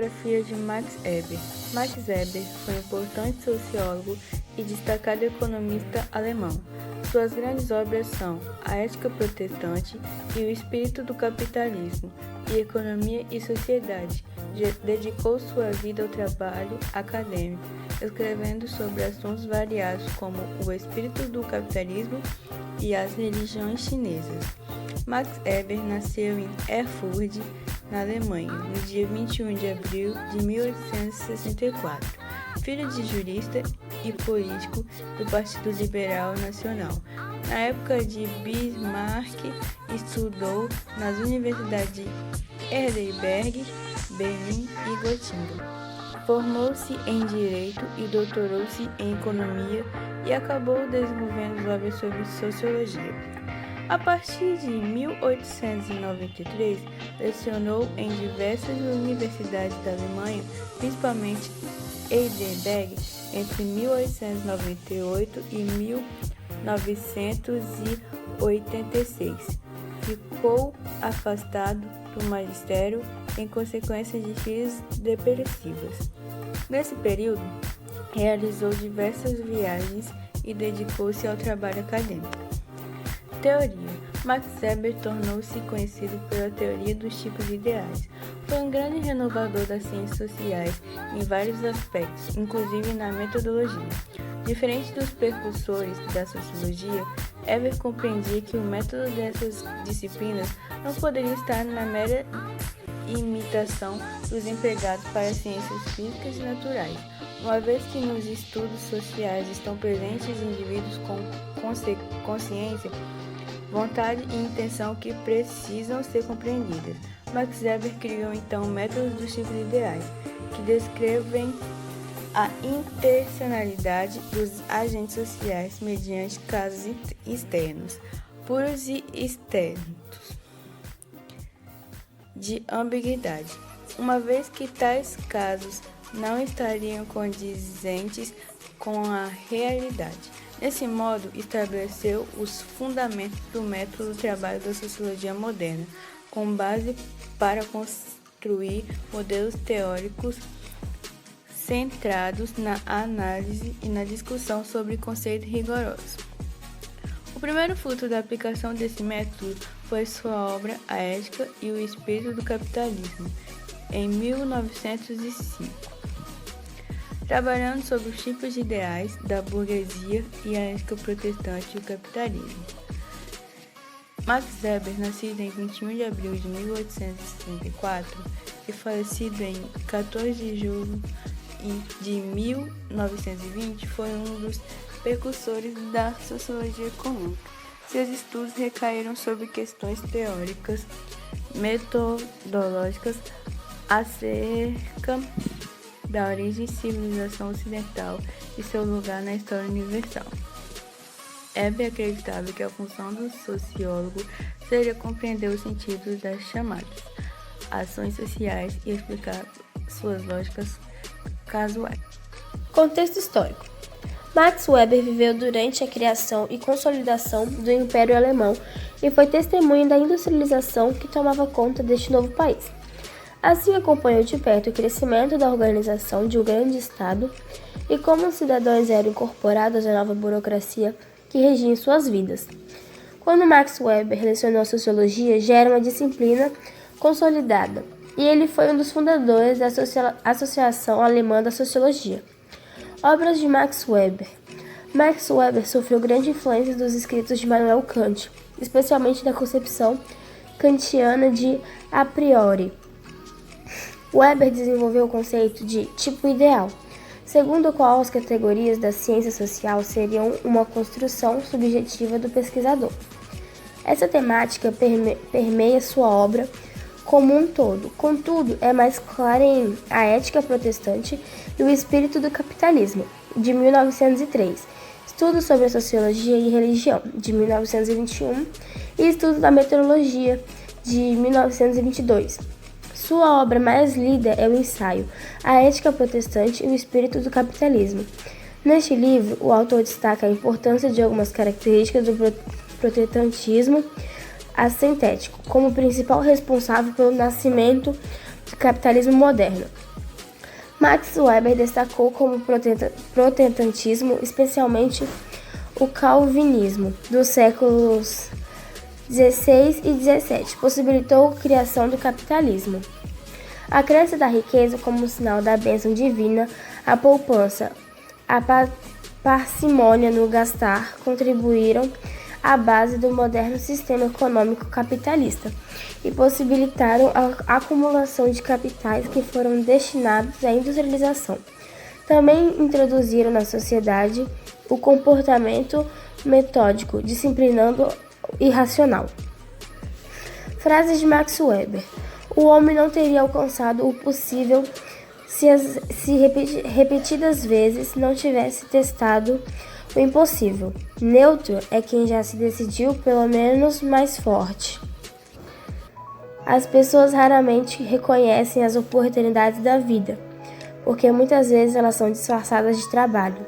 Biografia de Max Weber. Max Weber foi um importante sociólogo e destacado economista alemão. Suas grandes obras são A Ética Protestante e O Espírito do Capitalismo e Economia e Sociedade. Dedicou sua vida ao trabalho acadêmico, escrevendo sobre assuntos variados como o espírito do capitalismo e as religiões chinesas. Max Weber nasceu em Erfurt, na Alemanha, no dia 21 de abril de 1864, filho de jurista e político do Partido Liberal Nacional. Na época de Bismarck, estudou nas universidades de Heidelberg, Berlim e Gotinga. Formou-se em Direito e doutorou-se em Economia e acabou desenvolvendo obras sobre Sociologia. A partir de 1893, lecionou em diversas universidades da Alemanha, principalmente Heidelberg, entre 1898 e 1986. Ficou afastado do magistério em consequência de crises depressivas. Nesse período, realizou diversas viagens e dedicou-se ao trabalho acadêmico. Teoria. Max Weber tornou-se conhecido pela teoria dos tipos ideais. Foi um grande renovador das ciências sociais em vários aspectos, inclusive na metodologia. Diferente dos precursores da sociologia, Weber compreendia que o método dessas disciplinas não poderia estar na mera imitação dos empregados para as ciências físicas e naturais, uma vez que nos estudos sociais estão presentes indivíduos com consciência, vontade e intenção que precisam ser compreendidas. Max Weber criou então métodos dos tipos ideais, que descrevem a intencionalidade dos agentes sociais mediante casos externos, puros e externos, de ambiguidade, uma vez que tais casos não estariam condizentes com a realidade. Desse modo, estabeleceu os fundamentos do método do trabalho da sociologia moderna, com base para construir modelos teóricos centrados na análise e na discussão sobre conceitos rigorosos. O primeiro fruto da aplicação desse método foi sua obra A Ética e o Espírito do Capitalismo, em 1905. Trabalhando sobre os tipos de ideais da burguesia e a ética protestante e o capitalismo. Max Weber, nascido em 21 de abril de 1864 e falecido em 14 de julho de 1920, foi um dos precursores da sociologia econômica. Seus estudos recaíram sobre questões teóricas, metodológicas acerca da origem e civilização ocidental e seu lugar na história universal. Weber acreditava que a função do sociólogo seria compreender os sentidos das chamadas ações sociais e explicar suas lógicas casuais. Contexto histórico. Max Weber viveu durante a criação e consolidação do Império Alemão e foi testemunha da industrialização que tomava conta deste novo país. Assim, acompanhou de perto o crescimento da organização de um grande Estado e como os cidadãos eram incorporados à nova burocracia que regia suas vidas. Quando Max Weber lecionou Sociologia, já era uma disciplina consolidada, e ele foi um dos fundadores da Associação Alemã da Sociologia. Obras de Max Weber. Max Weber sofreu grande influência dos escritos de Immanuel Kant, especialmente da concepção kantiana de a priori. Weber desenvolveu o conceito de tipo ideal, segundo o qual as categorias da ciência social seriam uma construção subjetiva do pesquisador. Essa temática permeia sua obra como um todo, contudo, é mais clara em A Ética Protestante e o Espírito do Capitalismo, de 1903, Estudo sobre a Sociologia e Religião, de 1921, e Estudo da Metodologia, de 1922. Sua obra mais lida é o ensaio A Ética Protestante e o Espírito do Capitalismo. Neste livro, o autor destaca a importância de algumas características do protestantismo assintético, como principal responsável pelo nascimento do capitalismo moderno. Max Weber destacou como protestantismo, especialmente o calvinismo dos séculos XVI e XVII, possibilitou a criação do capitalismo. A crença da riqueza como sinal da bênção divina, a poupança, a parcimônia no gastar contribuíram à base do moderno sistema econômico capitalista e possibilitaram a acumulação de capitais que foram destinados à industrialização. Também introduziram na sociedade o comportamento metódico, disciplinando e racional. Frases de Max Weber. O homem não teria alcançado o possível se repetidas vezes não tivesse testado o impossível. Neutro é quem já se decidiu pelo menos mais forte. As pessoas raramente reconhecem as oportunidades da vida, porque muitas vezes elas são disfarçadas de trabalho.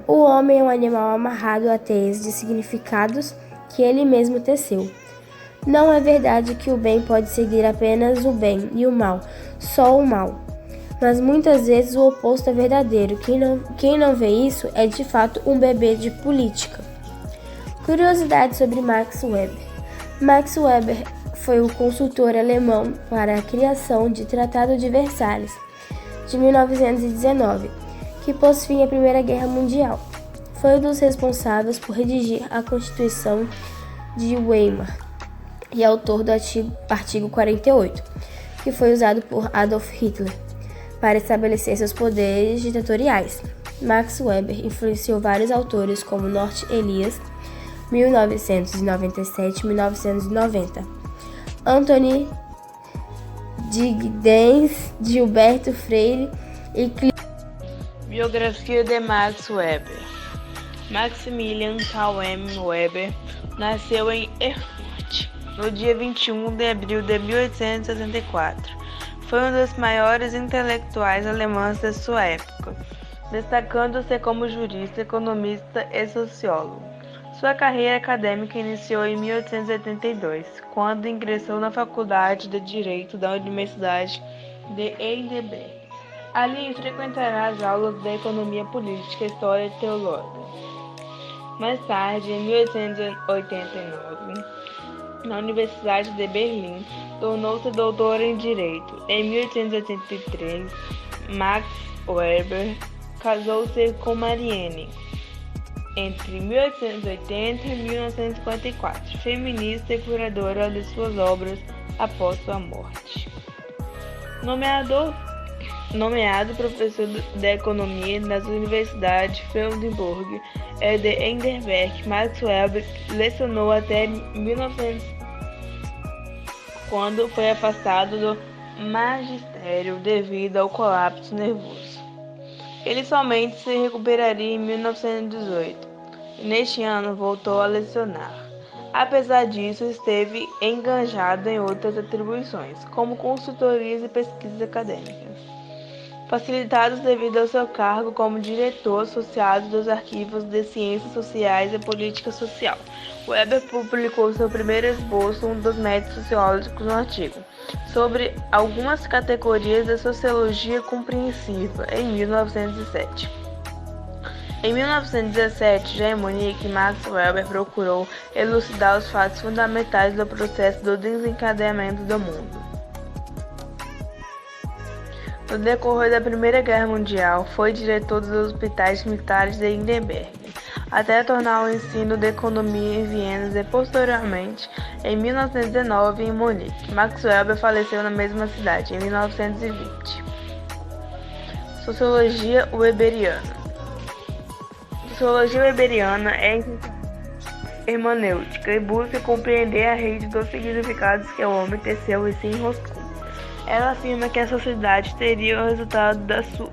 O homem é um animal amarrado a teias de significados que ele mesmo teceu. Não é verdade que o bem pode seguir apenas o bem e o mal, só o mal. Mas muitas vezes o oposto é verdadeiro. Quem não vê isso é de fato um bebê de política. Curiosidade sobre Max Weber. Max Weber foi o consultor alemão para a criação do Tratado de Versalhes, de 1919, que pôs fim à Primeira Guerra Mundial. Foi um dos responsáveis por redigir a Constituição de Weimar e autor do artigo 48, que foi usado por Adolf Hitler para estabelecer seus poderes ditatoriais. Max Weber influenciou vários autores como Norbert Elias, 1997-1990, Anthony Giddens, Gilberto Freire e Biografia de Max Weber. Maximilian Wilhelm Weber nasceu em Erfurt no dia 21 de abril de 1864. Foi um dos maiores intelectuais alemães da sua época, destacando-se como jurista, economista e sociólogo. Sua carreira acadêmica iniciou em 1882, quando ingressou na Faculdade de Direito da Universidade de Heidelberg. Ali frequentará as aulas de Economia Política, História e Teologia. Mais tarde, em 1889, na Universidade de Berlim, tornou-se doutor em Direito. Em 1883, Max Weber casou-se com Marianne. Entre 1880 e 1954, feminista e curadora de suas obras após sua morte. Nomeado professor de Economia nas universidades de Frauenburg e de Heidelberg, Max Weber lecionou até 1900, quando foi afastado do magistério devido ao colapso nervoso. Ele somente se recuperaria em 1918 e neste ano voltou a lecionar. Apesar disso, esteve engajado em outras atribuições, como consultorias e pesquisas acadêmicas, facilitados devido ao seu cargo como diretor associado dos arquivos de Ciências Sociais e Política Social. Weber publicou seu primeiro esboço, um dos métodos sociológicos, no artigo sobre algumas categorias da sociologia compreensiva, em 1907. Em 1917, já em Munique, Max Weber procurou elucidar os fatos fundamentais do processo do desencadeamento do mundo. No decorrer da Primeira Guerra Mundial, foi diretor dos hospitais militares de Hindenburg, até tornar o ensino de economia em Viena e, posteriormente, em 1919, em Munique. Max Weber faleceu na mesma cidade, em 1920. Sociologia Weberiana. Sociologia weberiana é hermenêutica e busca compreender a rede dos significados que o homem teceu e se enroscou. Ela afirma que a sociedade teria o resultado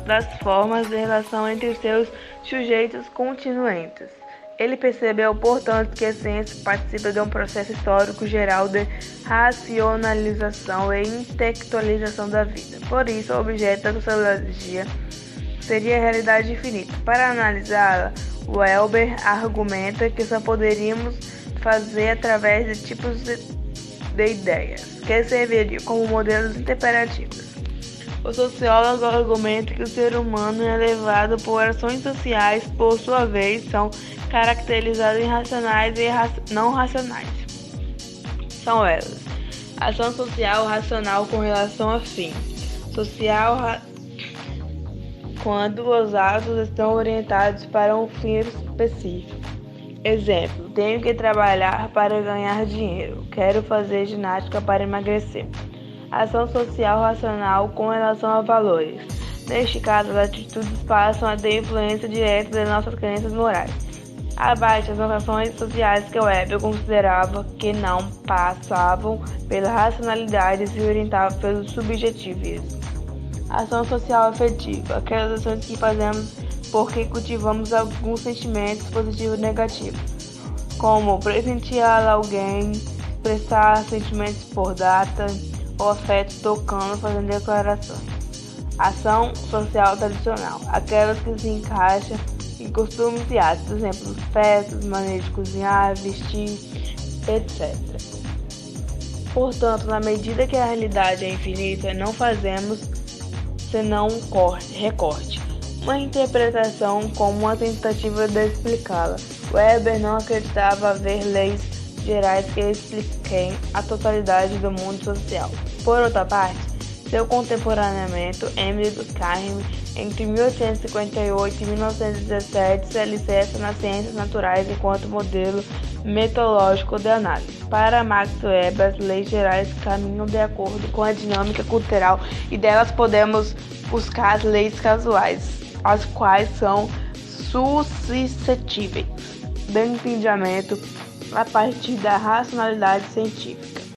das formas de relação entre os seus sujeitos continuentes. Ele percebeu, portanto, que a ciência participa de um processo histórico geral de racionalização e intelectualização da vida. Por isso, o objeto da sociologia seria a realidade infinita. Para analisá-la, Weber argumenta que só poderíamos fazer através de tipos de ideias, que serviriam como modelos interpretativos. O sociólogo argumenta que o ser humano é levado por ações sociais, por sua vez, são caracterizadas em racionais e não racionais. São elas: ação social racional com relação a fim. Social quando os atos estão orientados para um fim específico. Exemplo: tenho que trabalhar para ganhar dinheiro. Quero fazer ginástica para emagrecer. Ação social racional com relação a valores. Neste caso, as atitudes passam a ter influência direta das nossas crenças morais. Abaixo as ações sociais que Weber considerava que não passavam pela racionalidade e se orientavam pelo subjetivismo. Ação social afetiva, aquelas ações que fazemos porque cultivamos alguns sentimentos positivos e negativos, como presentear alguém, expressar sentimentos por data ou afeto tocando, fazendo declarações. Ação social tradicional, aquelas que se encaixam em costumes e hábitos, por exemplo, festas, maneira de cozinhar, vestir, etc. Portanto, na medida que a realidade é infinita, não fazemos senão um recorte, uma interpretação como uma tentativa de explicá-la. Weber não acreditava haver leis gerais que expliquem a totalidade do mundo social. Por outra parte, seu contemporâneo Emile Durkheim, entre 1858 e 1917, se alicerça nas ciências naturais enquanto modelo metodológico de análise. Para Max Weber, as leis gerais caminham de acordo com a dinâmica cultural e delas podemos buscar as leis casuais, as quais são suscetíveis de entendimento a partir da racionalidade científica.